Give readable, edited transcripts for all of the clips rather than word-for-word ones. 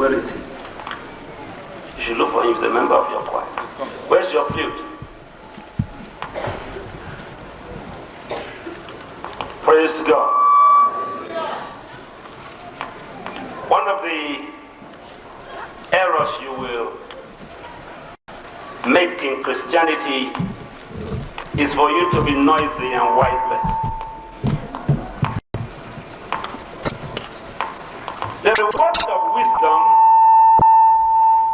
Where is he? You should look for him. He's a member of your choir. Where's your flute? Praise God. One of the errors you will make in Christianity is for you to be noisy and wiseless. The reward of wisdom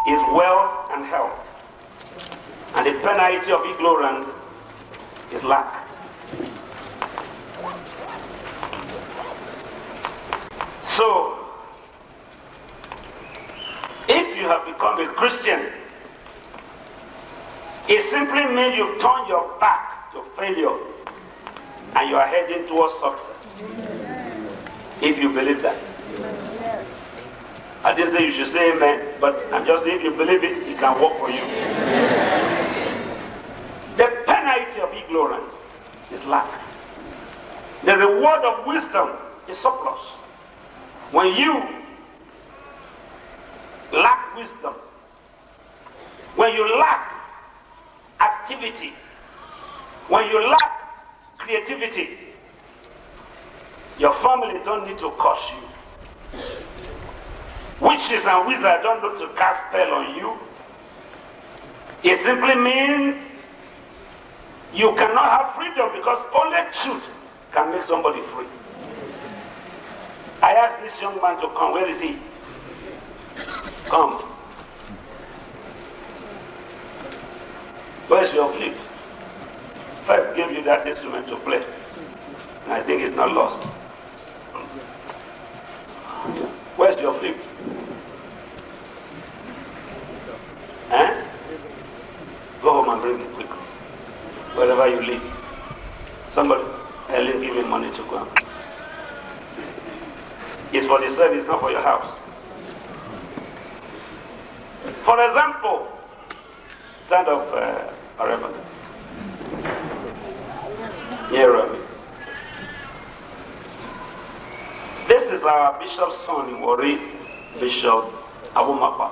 is wealth and health, and the penalty of ignorance is lack. So, if you have become a Christian, it simply means you've turned your back to failure and you are heading towards success. If you believe that. I didn't say you should say amen, but I'm just saying if you believe it, it can work for you. The penalty of ignorance is lack. The reward of wisdom is surplus. When you lack wisdom, when you lack activity, when you lack creativity, your family don't need to curse you. Witches and wizards don't need to cast spell on you. It simply means you cannot have freedom because only truth can make somebody free. I asked this young man to come. Where is he? Come. Where's your flute? Fred gave you that instrument to play. And I think it's not lost. Where's your flute? Eh? Go home and bring it quickly. Wherever you live. Somebody, Helen, give him money to go. It's for the service, not for your house. For example, stand up, wherever. Nearer me. This is our bishop's son in Wari, Bishop Abumapa.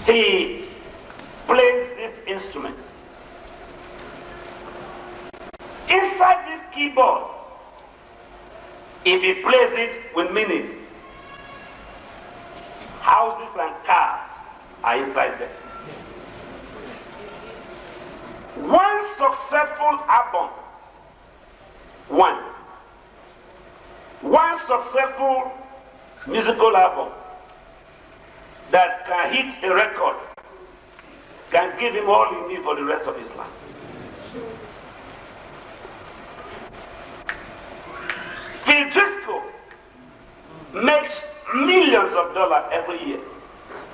He plays this instrument. Inside this keyboard, if he plays it with meaning, houses and cars are inside there. One successful album, one successful musical album that can hit a record can give him all he needs for the rest of his life. Phil Driscoll makes millions of dollars every year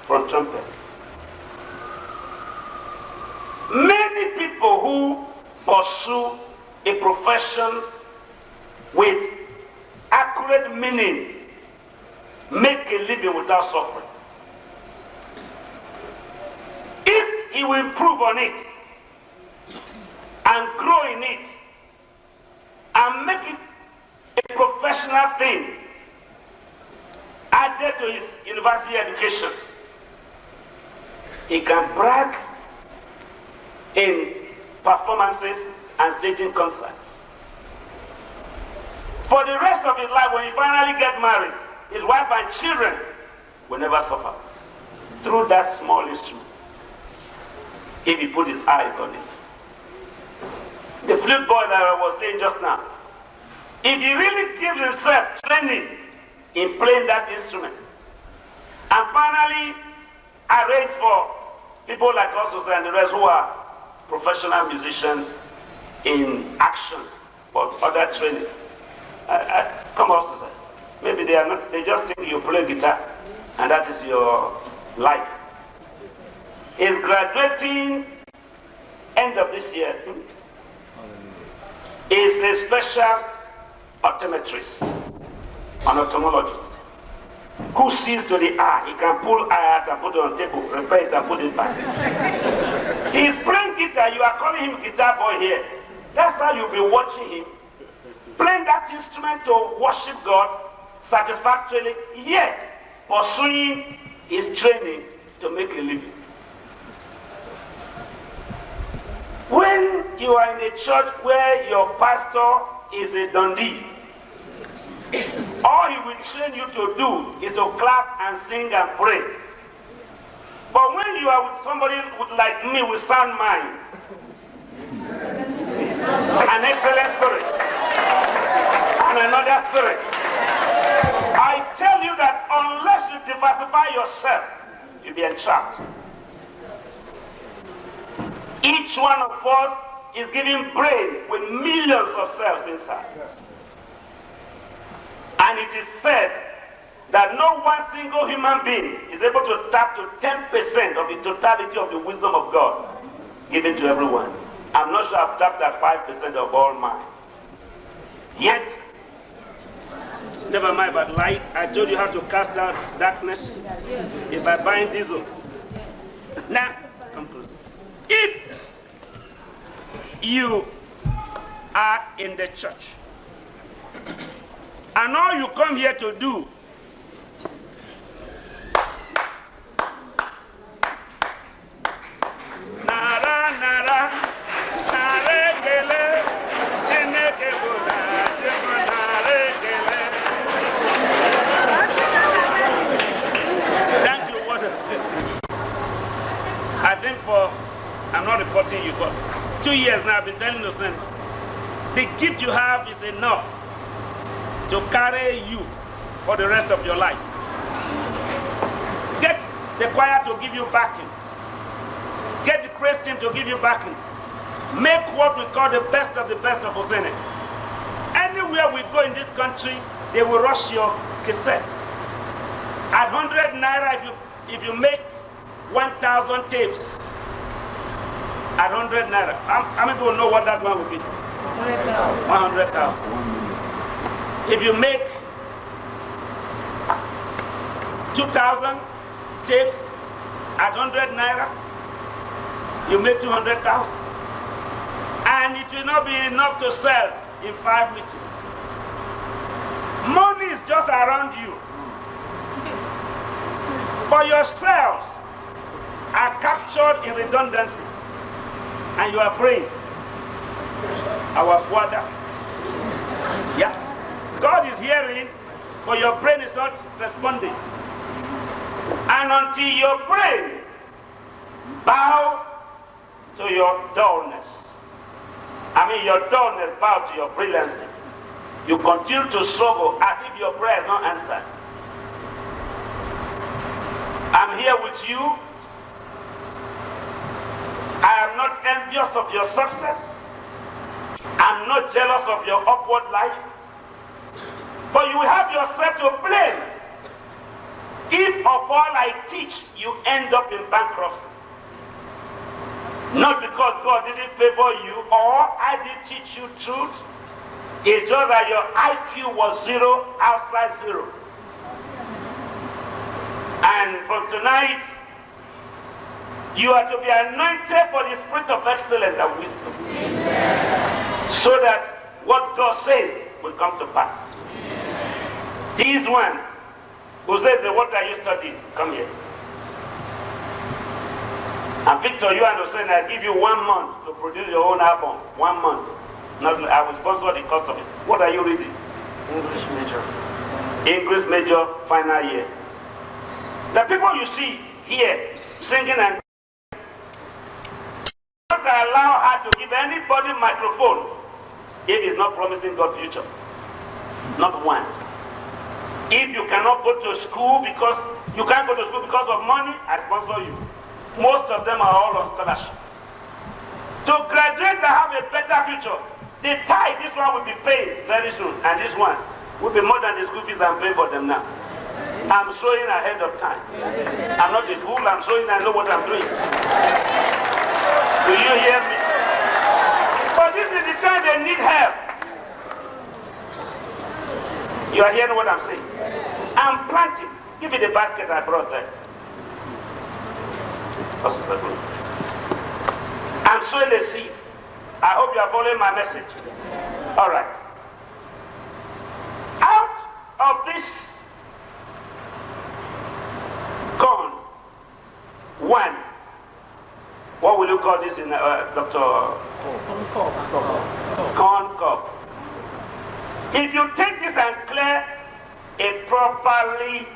from trumpet. Many people who pursue a profession with accurate meaning make a living without suffering. If he will improve on it and grow in it and make it a professional thing added to his university education, he can brag in performances and staging concerts. For the rest of his life, when he finally gets married, his wife and children will never suffer through that small instrument if he put his eyes on it. The flute boy that I was saying just now, if he really gives himself training in playing that instrument and finally arrange for people like us and the rest who are professional musicians in action or other training, come on, sir. Maybe they are not, they just think you play guitar and that is your life. He's graduating end of this year. He's a special optometrist, an ophthalmologist, who sees to the eye. He can pull eye out and put it on table, repair it and put it back. He's playing guitar. You are calling him guitar boy here. That's how you'll be watching him playing that instrument to worship God satisfactorily, yet pursuing his training to make a living. When you are in a church where your pastor is a dundee, all he will train you to do is to clap and sing and pray. But when you are with somebody like me with sound mind, an excellent spirit, and another spirit, I tell you that unless you diversify yourself, you'll be entrapped. Each one of us is given brain with millions of cells inside. And it is said that no one single human being is able to tap to 10% of the totality of the wisdom of God given to everyone. I'm not sure I've tapped at 5% of all mine. Yet, never mind about light. I told you how to cast out darkness is by buying diesel. Now, come close. If you are in the church and all you come here to do I think I'm not reporting you, but 2 years now I've been telling you, the gift you have is enough to carry you for the rest of your life. Get the choir to give you backing. Get the praise team to give you backing. Make what we call the best of Osene. Anywhere we go in this country, they will rush your cassette. At 100 naira, if you make 1,000 tapes, at 100 naira, how many people know what that one would be? 100,000. If you make 2,000 tapes at 100 naira, you make 200,000. And it will not be enough to sell in 5 meetings. Money is just around you. But yourselves are captured in redundancy. And you are praying. Our Father. Yeah. God is hearing, but your brain is not responding. And until your brain bow to your dullness, your dullness bow to your brilliancy, you continue to struggle as if your prayer is not answered. I'm here with you. I am not envious of your success. I'm not jealous of your upward life. But you have yourself to blame if of all I teach, you end up in bankruptcy. Not because God didn't favor you or I didn't teach you truth. It's just that your IQ was 0 outside 0. And from tonight, you are to be anointed for the spirit of excellence and wisdom. Amen. So that what God says will come to pass. Amen. These ones who says, what are you studying? Come here. And Victor, you understand, I give you 1 month to produce your own album. 1 month. Not, I will sponsor the cost of it. What are you reading? English major. English major, final year. The people you see here singing and not allow her to give anybody microphone if it's not promising God future. Not one. If you cannot go to school because you can't go to school because of money, I sponsor you. Most of them are all on scholarship. To graduate and have a better future, the tithe, this one will be paid very soon, and this one will be more than the school fees I'm paying for them now. I'm showing ahead of time. I'm not a fool, I'm showing I know what I'm doing. Do you hear me? But this is the time they need help. You are hearing what I'm saying? I'm planting. Give me the basket I brought there. I'm sowing a seed. I hope you are following my message. All right. Out of this corn, one, what will you call this in Dr. Corn cob. If you take this and clear a properly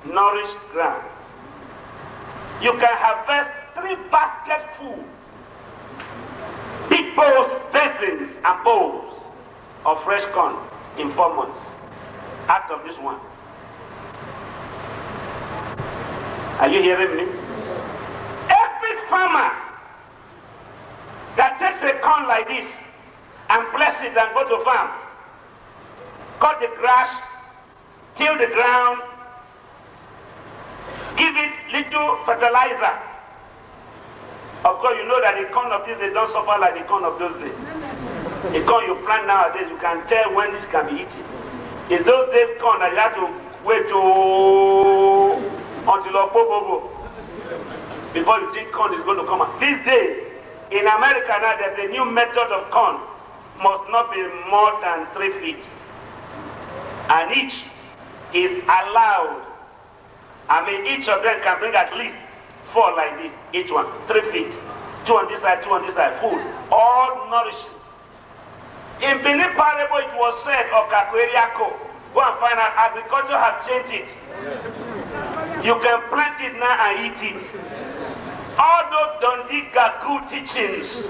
nourished ground, you can harvest 3 basketfuls, big bowls, basins, and bowls of fresh corn in 4 months out of this one. Are you hearing me? Every farmer that takes a corn like this and bless it and go to farm, cut the grass, till the ground, give it little fertilizer. Of course, you know that the corn of this days don't suffer like the corn of those days. The corn you plant nowadays, you can tell when this can be eaten. It's those days corn that you have to wait until October before you think corn is going to come out. These days, in America now, there's a new method of corn. Must not be more than 3 feet. And each is allowed. I mean, each of them can bring at least 4 like this. Each one, 3 feet. 2 on this side, 2 on this side. Food. All nourishing. In Benin Parable, it was said of Kakweriako. Go and find out, agriculture has changed it. You can plant it now and eat it. All those Dundee Gaku teachings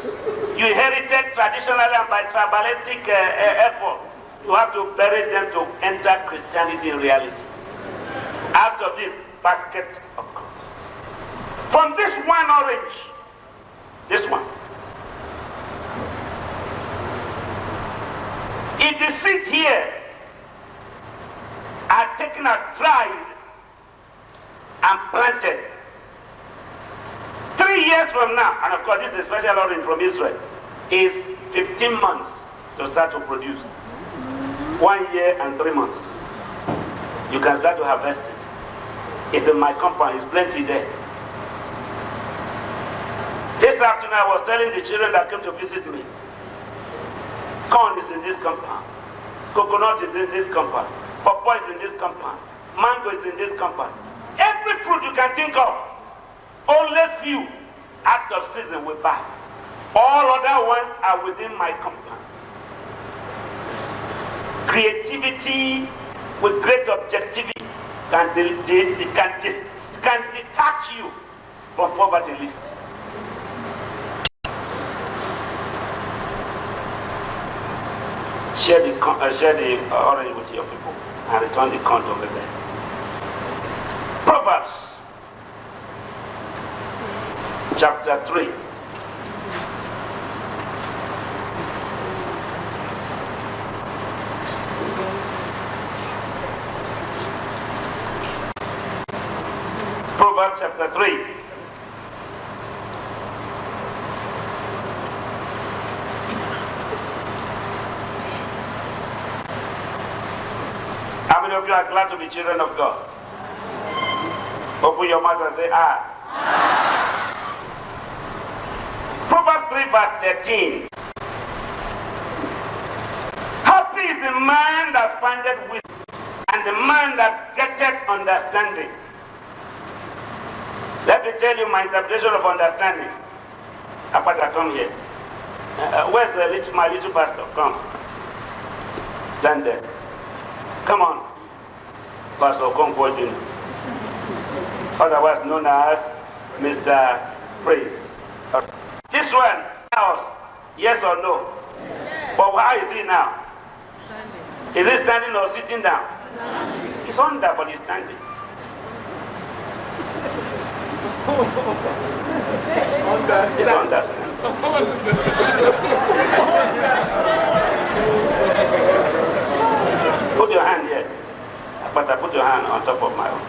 you inherited traditionally and by tribalistic effort, you have to bury them to enter Christianity in reality. Out of this basket of corn. From this one orange, this one, if the seeds here are taken out, dried, and planted, 3 years from now, and of course this is a special orange from Israel, is 15 months to start to produce. 1 year and 3 months. You can start to harvest it. It's in my compound, it's plenty there. This afternoon I was telling the children that came to visit me, corn is in this compound, coconut is in this compound, pawpaw is in this compound, mango is in this compound. Every fruit you can think of, only few out of season we buy. All other ones are within my compound. Creativity with great objectivity can detach you from poverty list. Share the orange with your people and return the corn over there. Proverbs chapter 3. Proverbs chapter 3. How many of you are glad to be children of God? Open your mouth and say, ah. Proverbs 3 verse 13. Happy is the man that findeth wisdom, and the man that getteth understanding. Let me tell you my interpretation of understanding. Apata, come here. Where's my little pastor? Come. Stand there. Come on. Pastor Okonkwo Jr. Otherwise known as Mr. Praise. This one, house, yes or no? Yes. But how is he now? Standing. Is he standing or sitting down? Standing. He's under, but he's standing. It's under. Put your hand here. But I put your hand on top of my own.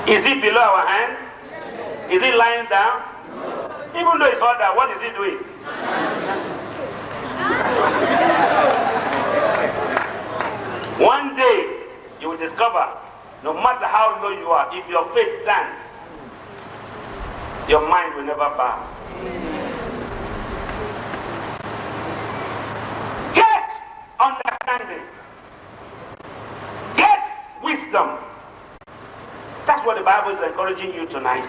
Is he below our hand? Yes. Is he lying down? No. Even though he's all down, what is he doing? One day, you will discover, no matter how low you are, if your face stands, your mind will never bow. Get understanding. wisdom. That's what the Bible is encouraging you tonight.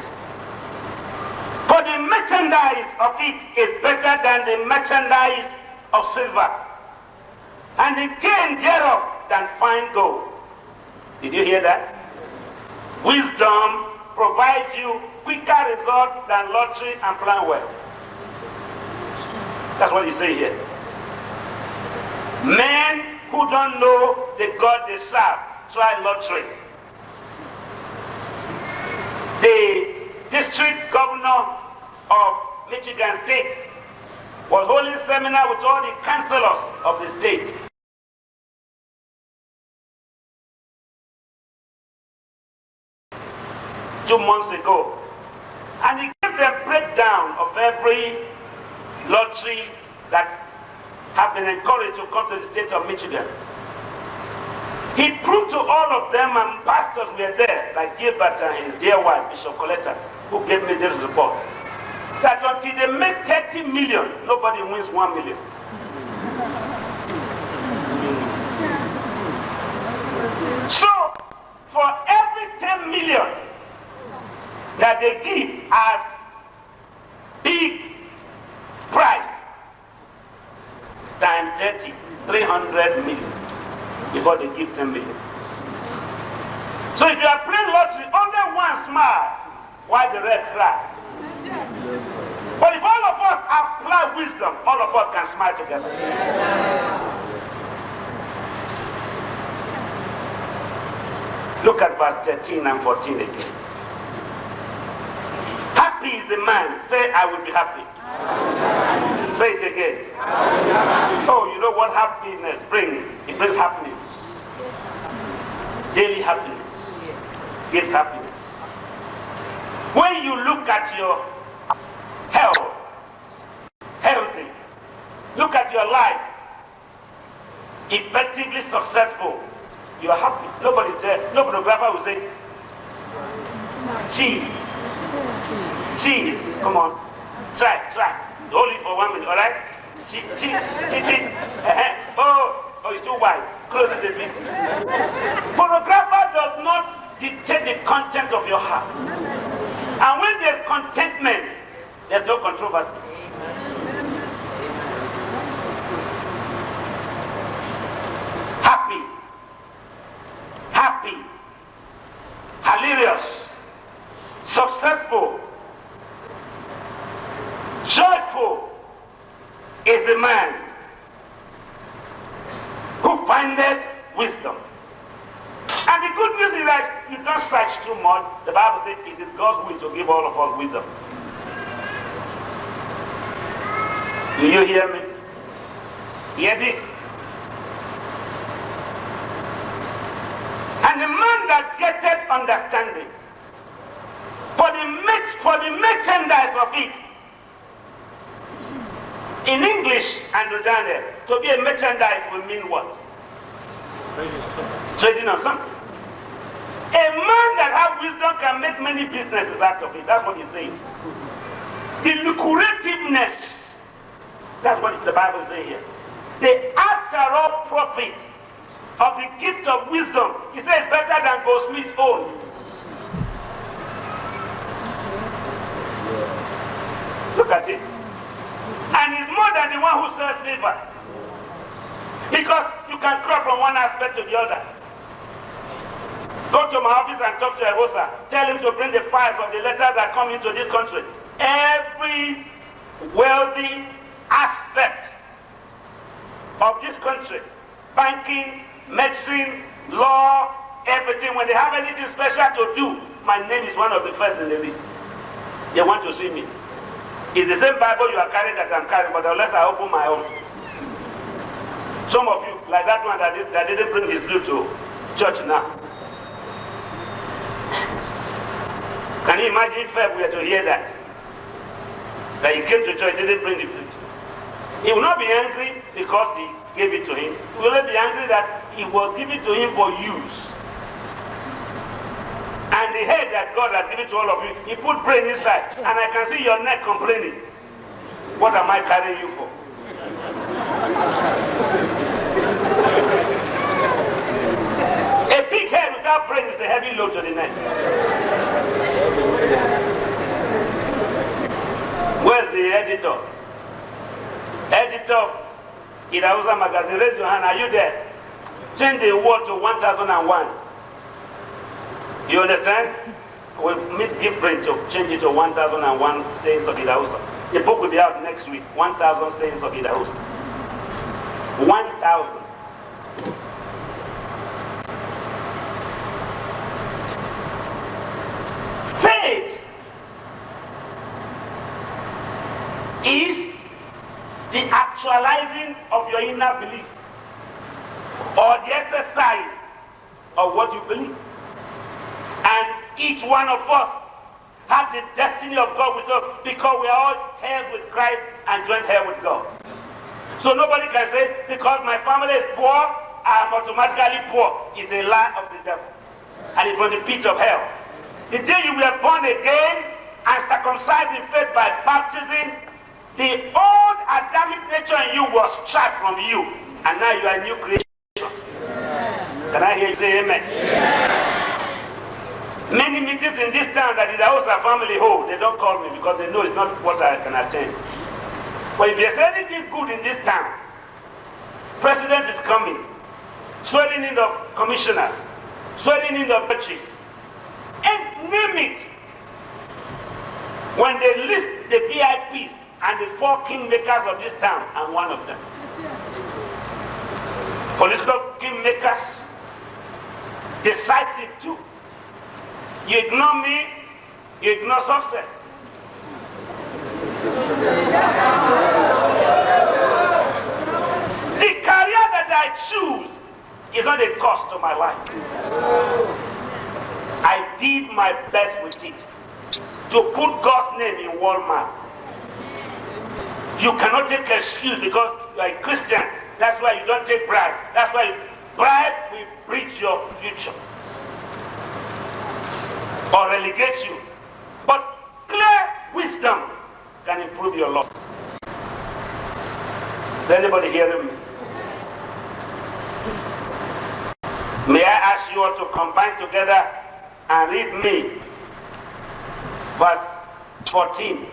For the merchandise of it is better than the merchandise of silver, and the gain thereof than fine gold. Did you hear that? Wisdom provides you quicker results than lottery and plan well. That's what he's saying here. Men who don't know the God they serve try lottery. The district governor of Michigan State was holding a seminar with all the councillors of the state. Two months ago, and he gave them a breakdown of every lottery that have been encouraged to come to the state of Michigan. He proved to all of them, and pastors were there, like Gilbert and his dear wife, Bishop Coletta, who gave me this report, that until they make 30 million, nobody wins 1 million. So, for every 10 million that they give as big price, times 30, 300 million before they give 10 million. So if you are playing lottery, only one smile, while the rest cry. But if all of us apply wisdom, all of us can smile together. Look at verse 13 and 14 again. Happy is the man. Say, I will be happy. Say it again. Oh, you know what happiness brings? It brings happiness. Daily happiness. Gives happiness. When you look at your health, healthy, look at your life, effectively successful, you are happy. Nobody said, no photographer will say, Chi, come on, try. Hold it for 1 minute, all right? Chi. Oh, it's too wide. Close it a bit. Photographer does not dictate the content of your heart. And when there's contentment, there's no controversy. Happy, hilarious, successful, joyful is the man who findeth wisdom. And the good news is that you don't search too much. The Bible says it is God's will to give all of us wisdom. Do you hear me? Hear this? And the man that getteth understanding, for the merchandise of it. In English, Andrew Daniel, to be a merchandise will mean what? Trading on something. A man that has wisdom can make many businesses out of it. That's what he says. The lucrativeness, that's what the Bible says here. The after all profit of the gift of wisdom, he says, better than goldsmith's own. Look at it. And it's more than the one who sells silver. Because you can cross from one aspect to the other. Go to my office and talk to Idahosa. Tell him to bring the files of the letters that come into this country. Every wealthy aspect of this country, banking, medicine, law, everything, when they have anything special to do, my name is one of the first in the list. They want to see me. It's the same Bible you are carrying that I'm carrying, but unless I open my own. Some of you, like that one that didn't bring his flute to church now. Can you imagine if we were to hear that? That he came to church, didn't bring the flute. He will not be angry because he gave it to him. He will not be angry that it was given to him for use. And the head that God has given to all of you, he put brain inside. And I can see your neck complaining. What am I carrying you for? A big head without without praying is a heavy load to the neck. Where's the editor? Editor of Idahosa magazine, raise your hand. Are you there? Change the word to 1001. You understand? We'll give brain to change it to 1001 sayings of Idahosa. The book will be out next week. 1000 sayings of Idahosa. 1000. Faith is the actualizing of your inner belief or the exercise of what you believe. And each one of us have the destiny of God with us because we are all heirs with Christ and joint heir with God. So nobody can say, because my family is poor, I am automatically poor. It's a lie of the devil. And it's from the pit of hell. The day you were born again and circumcised in faith by baptism, the old Adamic nature in you was stripped from you. And now you are a new creation. Can I hear you say amen? Many meetings in this town that the Idahosa family hold, they don't call me because they know it's not what I can attend. But if there's anything good in this town, president is coming, swearing in of commissioners, swearing in of churches, and name it. When they list the VIPs and the 4 kingmakers of this town, I'm one of them. Political kingmakers, decisive too. You ignore me, you ignore success. The career that I choose is not a cost to my life. I did my best with it to put God's name in Walmart. You cannot take excuse because you are a Christian. That's why you don't take bribe. That's why bribe will breach your future or relegate you. But clear wisdom can improve your loss. Is anybody hearing me? May I ask you all to combine together and read me verse 14.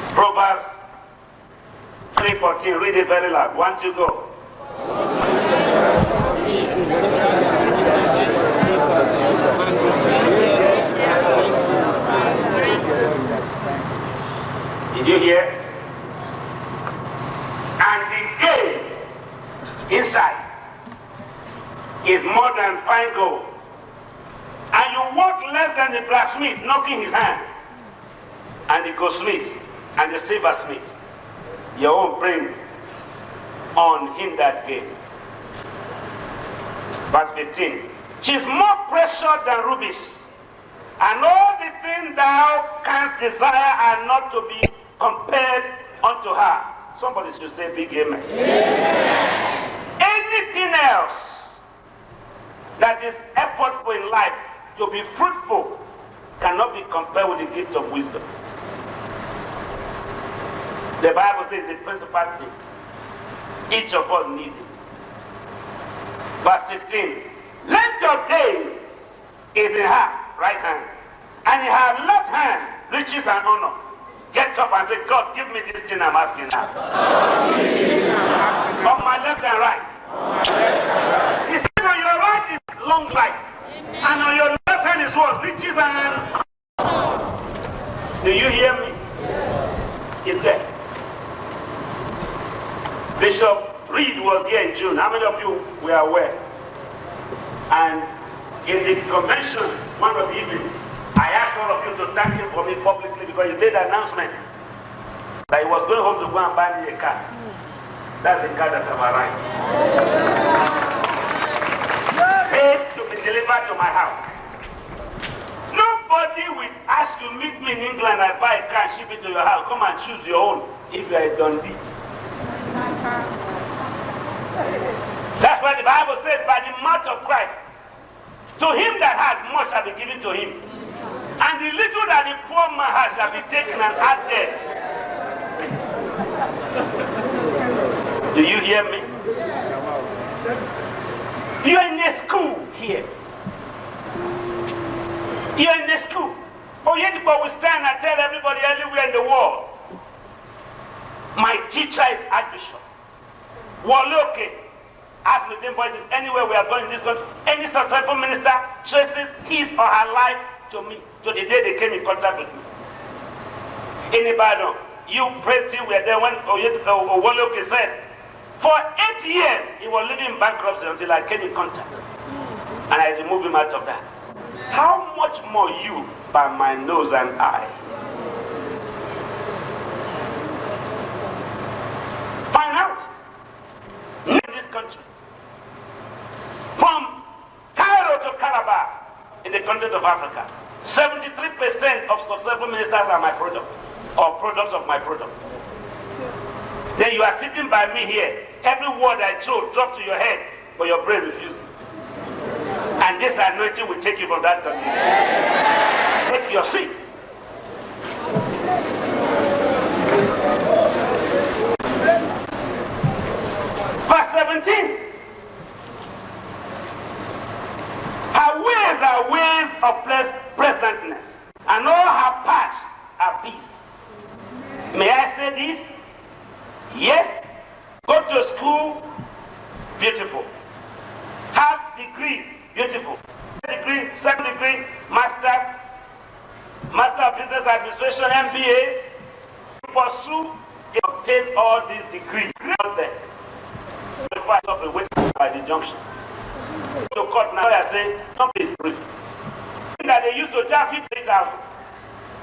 Proverbs 3:14. Read it very loud. 1, 2, go. Did you hear? And the gate inside is more than fine gold. And you walk less than the blacksmith knocking his hand, and the goldsmith and the silversmith. Your own bring on him that gate. Verse 15. She is more precious than rubies, and all the things thou canst desire are not to be compared unto her. Somebody should say big amen. Yeah. Anything else that is effortful in life to be fruitful cannot be compared with the gift of wisdom. The Bible says the principal thing. Each of us needs it. Verse 16. Length of days is in her right hand, and in her left hand riches and honor. Get up and say, God, give me this thing I'm asking now. On my left and right. He said on your right is long life, and on your left hand is what? Riches and honor. Do you hear me? It's there. Bishop Reed was here in June. How many of you were aware? And in the convention, one of the evenings, I asked all of you to thank him for me publicly because he made an announcement that he was going home to go and buy me a car. That's the car that I've arrived. Paid to be delivered to my house. Nobody will ask you, meet me in England and buy a car and ship it to your house. Come and choose your own if you are a Dundee. That's why the Bible says, by the mouth of Christ, to him that has much shall be given to him, and the little that the poor man has shall be taken and added. Do you hear me? You're in a school here. You're in the school. Oh, yeah, but we stand and tell everybody everywhere in the world. My teacher is Archbishop. Waloke. Ask within voices anywhere we are going in this country. Any successful minister traces his or her life to me, to the day they came in contact with me. In Ibadan, you praise team were there when Waloke said, for 8 years he was living in bankruptcy until I came in contact. And I removed him out of that. How much more you by my nose and eye? Find out. In this country. From Cairo to Calabar in the continent of Africa, 73% of successful ministers are my product, or products of my product. Then you are sitting by me here. Every word I told drop to your head, but your brain refuses. And this anointing will take you from that country. Take your seat. Verse 17. Her ways are ways of pleasantness, and all her paths are peace. May I say this? Yes. Go to school, beautiful. Have degree, beautiful. Degree, second degree, master of business administration, MBA. Pursue, obtain all these degrees. Not there. By the junction. To court now, I say, something is brief. That they used to charge 50,000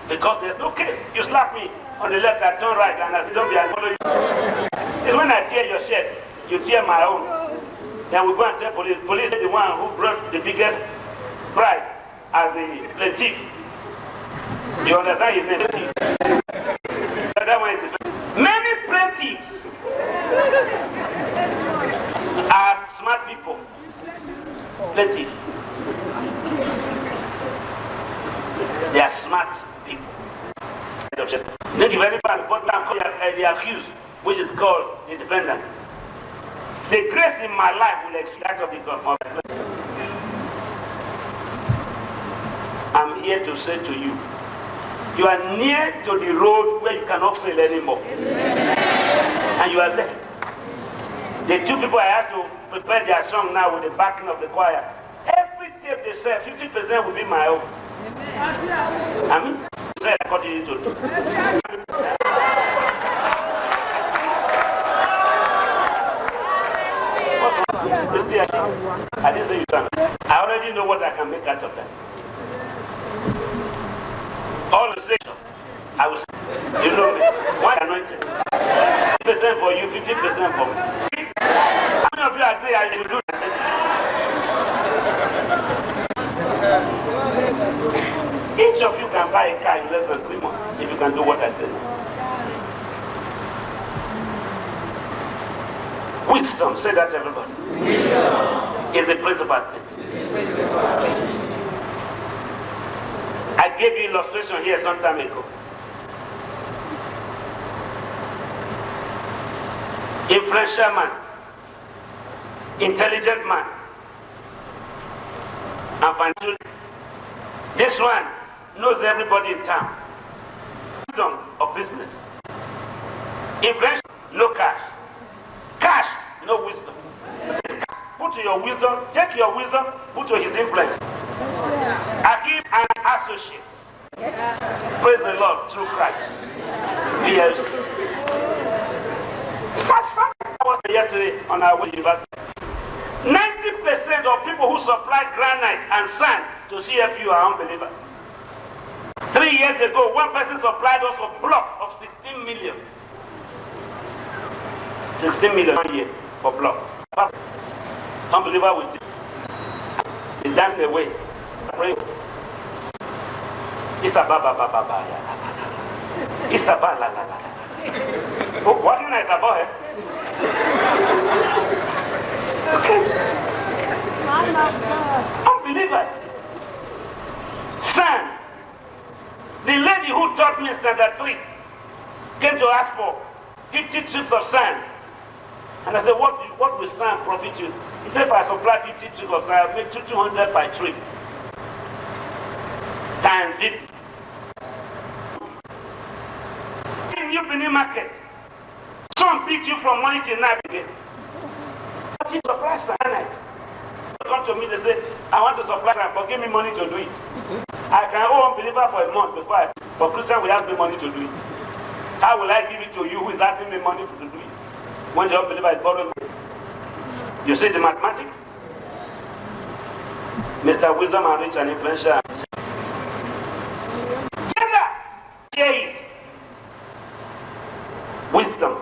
because there's no case. You slap me on the left, I turn right, and I say, don't be, I follow you. It's when I tear your shirt, you tear my own. Then we go and tell police. Police is the one who brought the biggest bride as the plaintiff. You understand his name? That one is the many plaintiffs are smart people. Plaintiff. They are smart people. Thank you very much. The accused, which is called the defendant. The grace in my life will exceed that of the God. I'm here to say to you, you are near to the road where you cannot fail anymore. And you are there. The two people I have to prepare their song now with the backing of the choir. Every tape they say, 50% will be my own. I mean, say I cut it into two. I didn't say you can. I already know what I can make out of that. All the section, I will say, you know me, one anointed. 50% for you, 50% for me. How many of you agree I should do that? Each of you can buy a car in less than 3 months if you can do what I said. Wisdom, say that everybody. Wisdom is the principal thing. I gave you illustration here some time ago. Influential man, intelligent man, and financial. This one knows everybody in town. Wisdom of business. Influential, no cash. Cash, no wisdom. Put to your wisdom, take your wisdom, put to his influence. Akim and associates. Praise the Lord through Christ. Yes. Yesterday on our way to university, 90% of people who supply granite and sand to CFU are unbelievers. 3 years ago, one person supplied us a block of 16 million. 16 million a year for block. Unbeliever with it. He danced away. It's a baba baba. It's a baba la la la. What do you know is about it? Unbelievers. Sand. The lady who taught me standard 3 came to ask for 50 tubes of sand And I said, what will sand profit you? He said, if I supply 50 trips of sand, I'll make 200 by trip. Times 50. In New Benin market, some beat you from morning till night again. But he supplies cyanide. They come to me, they say, I want to supply sand, but give me money to do it. I can owe unbeliever for a month before for Christian will ask me money to do it. How will I give it to you who is asking me money to do it? When the unbeliever is borrowing me. You see the mathematics? Mr. Wisdom and Rich and Influential. Hear it. Wisdom.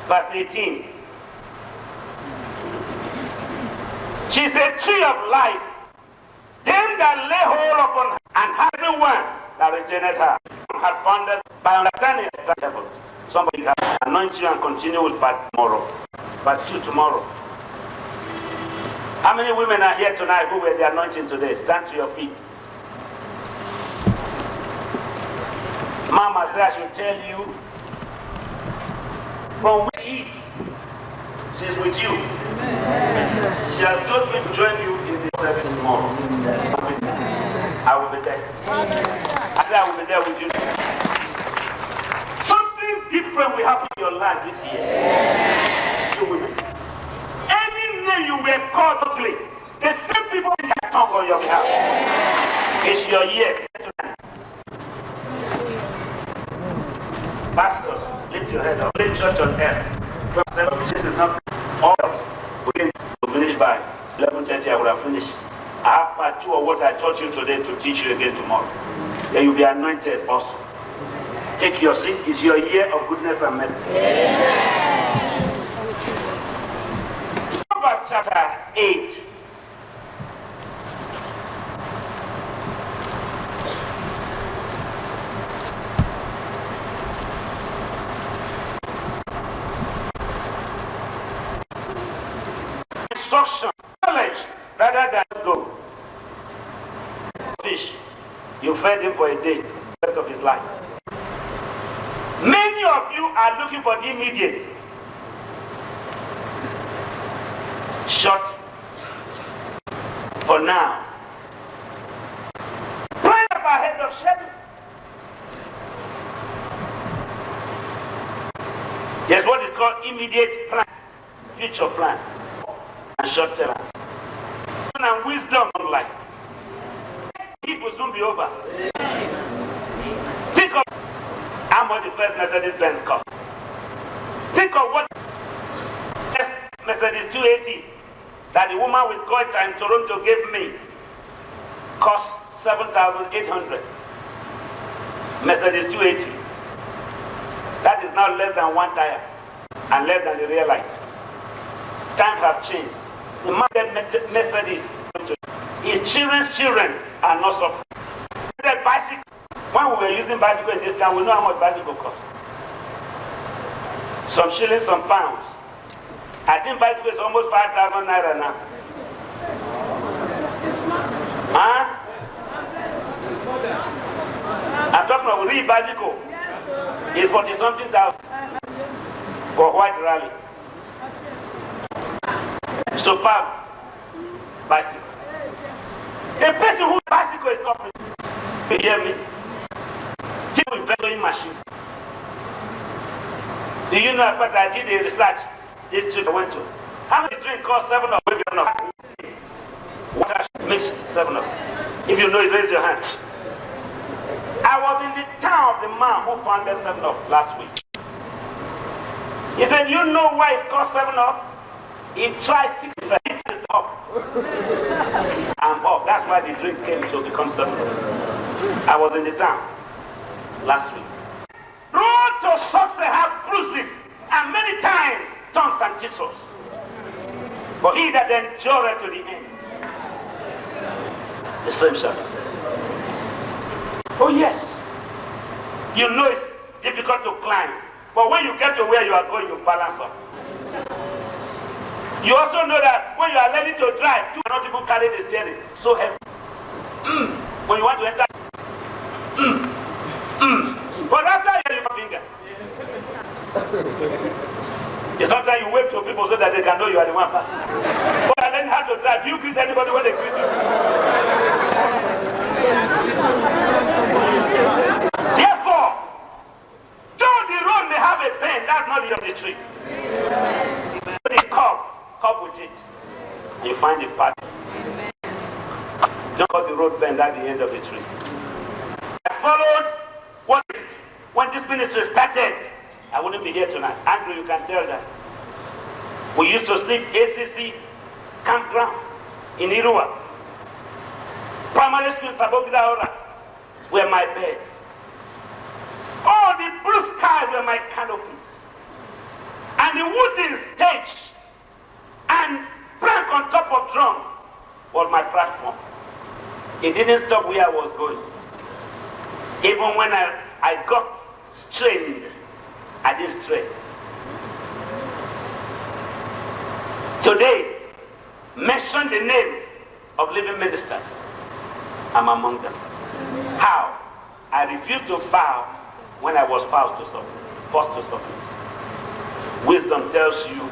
Verse 18. She is a tree of life. Them that lay hold upon her, and everyone that retained her had founded by understanding establishment. Somebody can anoint you and continue with part tomorrow. Part 2 tomorrow. How many women are here tonight who were the anointing today? Stand to your feet. Mama said I should tell you from which east she's with you. Amen. She has told me to join you in this service tomorrow. I will be there. I said I will be there with you. Something different will happen in your life this year. You women. Any name you were called ugly, the same people can talk on your behalf. It's your year. Pastors, lift your head up. Lift church on earth. This is not all. We're going to finish by 11:30. I would have finished. I have part 2 of what I taught you today to teach you again tomorrow. Then you'll be anointed also. Take your seat. It's your year of goodness and mercy. Proverbs chapter 8. Instruction, knowledge, rather than go. Fish, you fed him for a day, the rest of his life. Many of you are looking for the immediate. Short for now. Plan up ahead of schedule. There's what is called immediate plan, future plan, and short term. And wisdom of life. It will soon be over. Think of how much the first Mercedes-Benz cost. Think of what Mercedes 280 that the woman with goiter in Toronto gave me cost $7,800. Mercedes 280. That is now less than 1 tire and less than the real light. Times have changed. The man that Mercedes, his children's children are not suffering. That bicycle, when we were using bicycle in this time, we know how much bicycle costs. Some shillings, some pounds. I think bicycle is almost 5,000 naira now. Huh? I'm talking about real bicycle. It's 40-something thousand for white rally. Superb bicycle. A person whose bicycle is not, you hear me? Take with vending machine. Do you know that I did a research this trip I went to? How many drink cost 7 up? Water mix 7 up. If you know it, raise your hand. I was in the town of the man who founded 7 up last week. He said, you know why it's called 7 up? He tried 6 liters up. I'm up. That's why the drink came to become 7 up. I was in the town last week. Road to success have bruises and many times tongues and tissues. But he that endureth to the end, the same shall be saved. Oh yes, you know it's difficult to climb, but when you get to where you are going, you balance up. You also know that when you are ready to drive, you cannot even carry the steering, so heavy. When you want to enter, but after you have your finger. It's sometimes you wave to people so that they can know you are the one passing. But I learned how to drive. Do you greet anybody when they greet you? Therefore, though the road may have a bend, that's not the end of the tree. But the curve with it, and you find the path. Don't cut the road bend at the end of the tree. I followed what is when this ministry started. I wouldn't be here tonight. Andrew, you can tell that. We used to sleep ACC campground in Irua. Primary school in Sabogida were my beds. All the blue sky were my canopies. And the wooden stage and plank on top of drum was my platform. It didn't stop where I was going. Even when I got strained, I didn't strain. Today, mention the name of living ministers. I'm among them. How? I refused to bow when I was forced to suffer. Wisdom tells you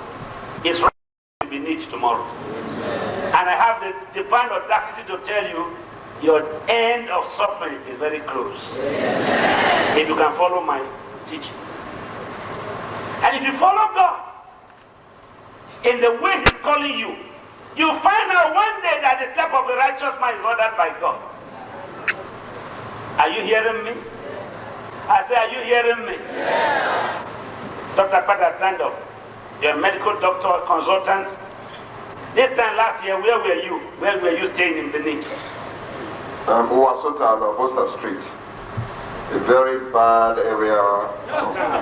it's right to be niche tomorrow. And I have the divine audacity to tell you your end of suffering is very close. If you can follow my teaching. And if you follow God in the way He's calling you, you'll find out one day that the step of the righteous man is ordered by God. Are you hearing me? I say, are you hearing me? Yes. Dr. Pata, stand up. You're a medical doctor, consultant. This time last year, where were you? Where were you staying in Benin? Idahosa, Idahosa Street. A very bad area.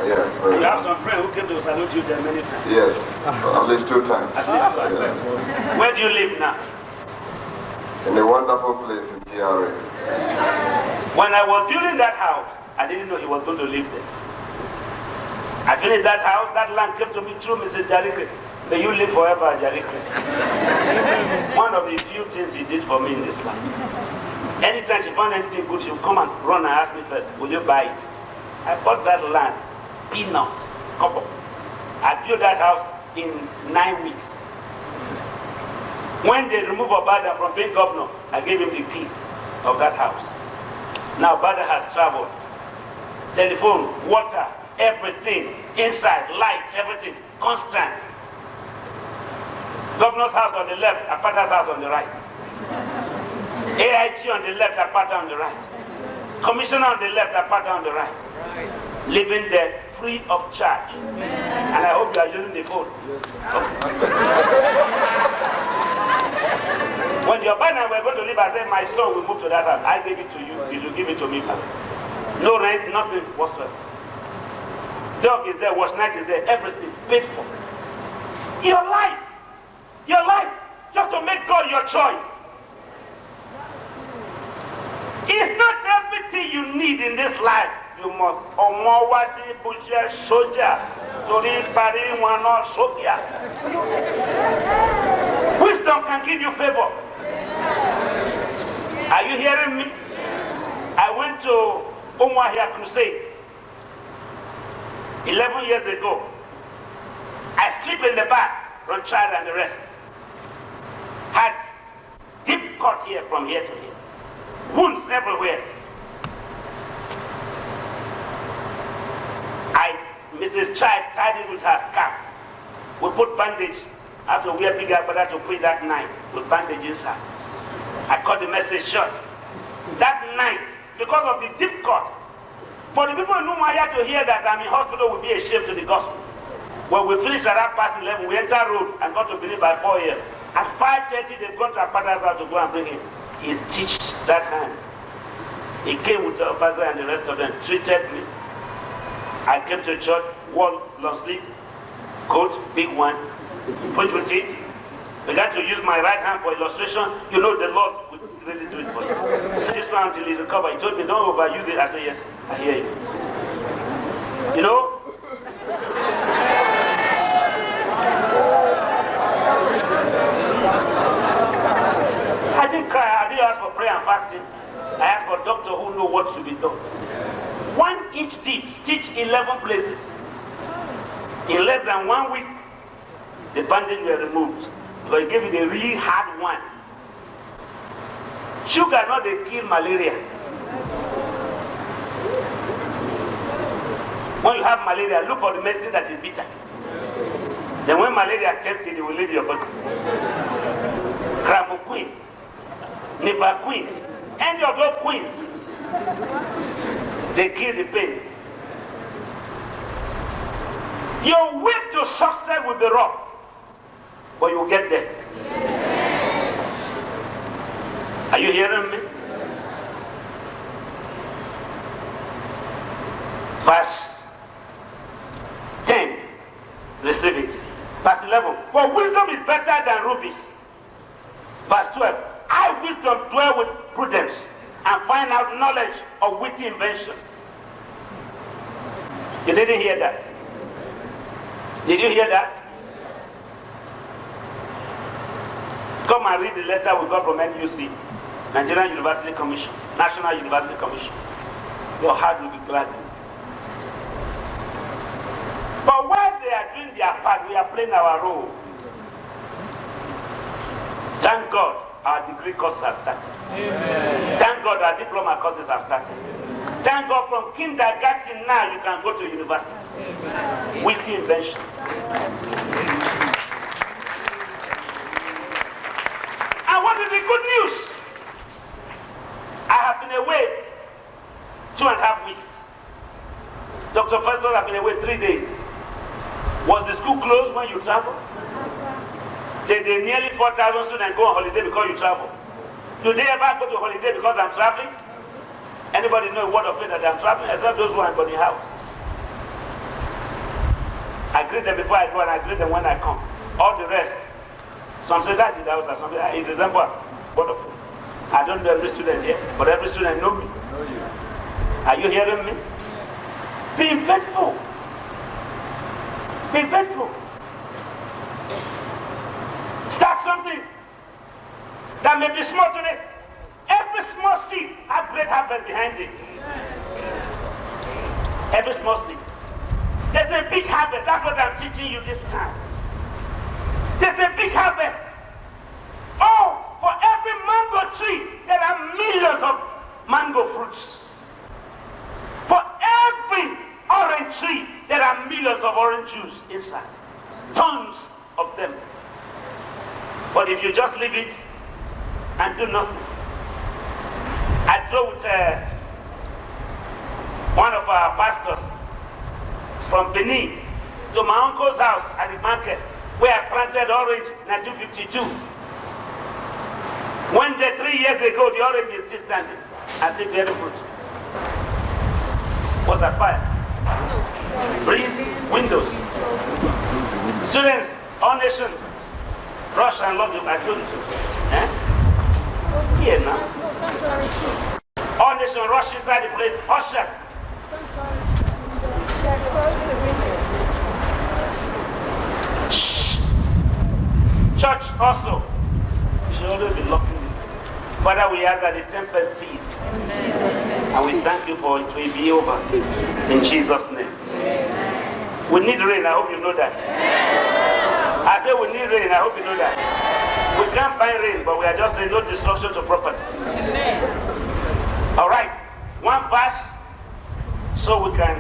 Yes. You have some friend who came to salute you there many times? Yes, at least 2 times. At least twice. Yes. Where do you live now? In a wonderful place in GRA. When I was building that house, I didn't know he was going to live there. I finished that house, that land came to me through Mr. Jarikwe. May you live forever, Jarikwe. One of the few things he did for me in this life. Anytime she found anything good, she would come and run and ask me first, will you buy it? I bought that land, peanuts, couple. I built that house in 9 weeks. When they removed Obada from being governor, I gave him the key of that house. Now Obada has traveled. Telephone, water, everything, inside, lights, everything, constant. Governor's house on the left, Apata's house on the right. AIG on the left, Apata on the right. Commissioner on the left, Apata on the right. Living there free of charge. And I hope you are using the phone. Okay. When your partner were going to leave, I said, my son will move to that house. I gave it to you. You should give it to me. No rent, nothing whatsoever. Dog is there, wash night is there, everything paid for. Your life, just to make God your choice. It's not everything you need in this life. You must soldier. Wisdom can give you favor. Are you hearing me? I went to Umuahia Crusade 11 years ago. I sleep in the back, run child and the rest. Had deep cut here from here to here. Wounds everywhere. Mrs. Child tied it with her scarf. We put bandage. I have to wear big abada to pray that night with bandage inside. I cut the message short. That night, because of the deep cut, for the people in Umuahia to hear that I'm in hospital will be a shame to the gospel. When we finished at 11:30, we entered road and got to Benin by 4 a.m. At 5:30, they've gone to Apata's house to go and bring him. He's stitched that hand. He came with the officer and the rest of them, treated me. I came to church, wore long sleeve, coat, big one, put with it. Began to use my right hand for illustration. You know the Lord would really do it for you. He said this one until he recovered. He told me, don't overuse it. I said, yes, I hear you. You know? I didn't cry. I didn't ask for prayer and fasting. I asked for a doctor who know what should be done. 1 inch deep, stitch 11 places. In less than 1 week, the bandage were removed. Because he gave it a really hard one. Sugar not they kill malaria. When you have malaria, look for the medicine that is bitter. Then when malaria tests you, it will leave your body. Cramoquin, Nevaquin, any of those queens, they kill the pain. Your way to success will be rough, but you'll get there. Are you hearing me? Verse 10, receive it. Verse 11, for wisdom is better than rubies. Verse 12, I wisdom dwell with prudence and find out knowledge of witty inventions. You didn't hear that? Did you hear that? Come and read the letter we got from NUC, Nigerian University Commission, National University Commission. Your heart will be glad. But while they are doing their part, we are playing our role. Thank God our degree courses have started. Amen. Thank God our diploma courses have started. Thank God from kindergarten now you can go to university. Amen. With invention. And what is the good news? I have been away 2.5 weeks. Dr. Festival have been away 3 days. Was the school closed when you travel? Did they nearly 4,000 students go on holiday because you travel? Do they ever go to holiday because I'm traveling? Anybody know a word of faith that I'm traveling? Except those who are in body house. I greet them before I go and I greet them when I come. All the rest. Some say that's Idahosa, some say in December. Wonderful. I don't know every student here, but every student knows me. Are you hearing me? Being faithful. Be faithful. Start something that may be small today. Every small seed has great harvest behind it. Every small seed. There's a big harvest. That's what I'm teaching you this time. There's a big harvest. Oh, for every mango tree, there are millions of mango fruits. For every orange tree, there are millions of orange juice inside. Tons of them. But if you just leave it and do nothing. I drove with one of our pastors from Benin to my uncle's house at the market where I planted orange in 1952. One day, 3 years ago, the orange is still standing. I think very fruit. Was that fire? Breeze, windows. Students, all nations, rush and love you. I told you to. Eh? Here now. All nations rush inside the place. Ushers. Shh. Church also. You should always be locking this thing. Father, we ask that the tempest cease. And we thank you for it will be over. In Jesus' name. We need rain. I hope you know that. I say we need rain. I hope you know that. We can't find rain, but we are just saying no destruction to properties. All right. One verse so we can.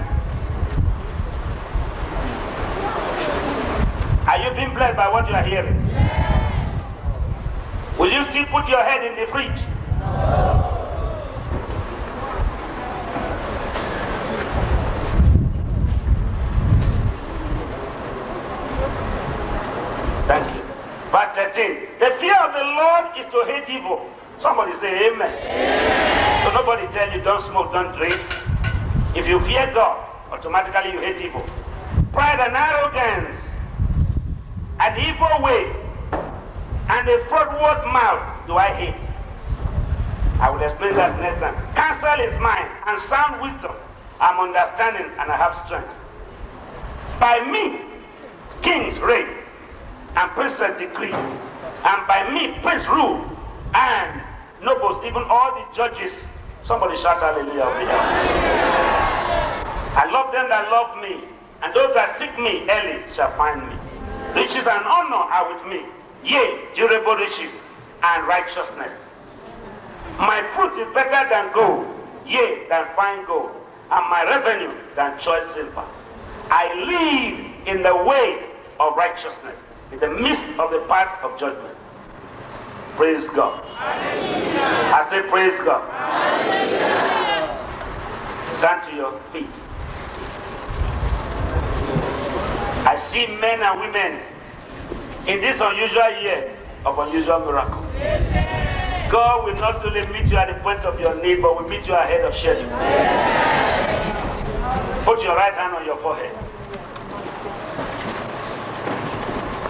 Are you being blessed by what you are hearing? Will you still put your head in the fridge? Thank you. Verse 13. The fear of the Lord is to hate evil. Somebody say amen. Amen. So nobody tell you don't smoke, don't drink. If you fear God, automatically you hate evil. Pride and arrogance, an evil way, and a forward mouth do I hate. I will explain that next time. Counsel is mine, and sound wisdom. I'm understanding, and I have strength. By me, kings reign, and princes decree, and by me, prince rule, and nobles, even all the judges. Somebody shout hallelujah over here. I love them that love me, and those that seek me early shall find me. Riches and honor are with me, yea, durable riches and righteousness. My fruit is better than gold, yea, than fine gold, and my revenue than choice silver. I live in the way of righteousness, in the midst of the path of judgment. Praise God. Hallelujah. I say praise God. Hallelujah. Stand to your feet. I see men and women in this unusual year of unusual miracle. God will not only meet you at the point of your need, but will meet you ahead of schedule. Put your right hand on your forehead.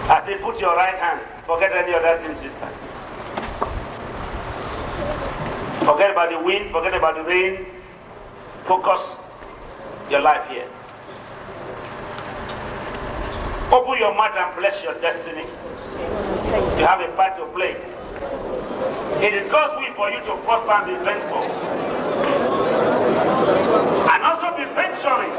I say put your right hand. Forget any other thing, sister. Forget about the wind, forget about the rain. Focus your life here. Open your mouth and bless your destiny. You have a part to play. It is God's will for you to prosper and be thankful. And also be venturing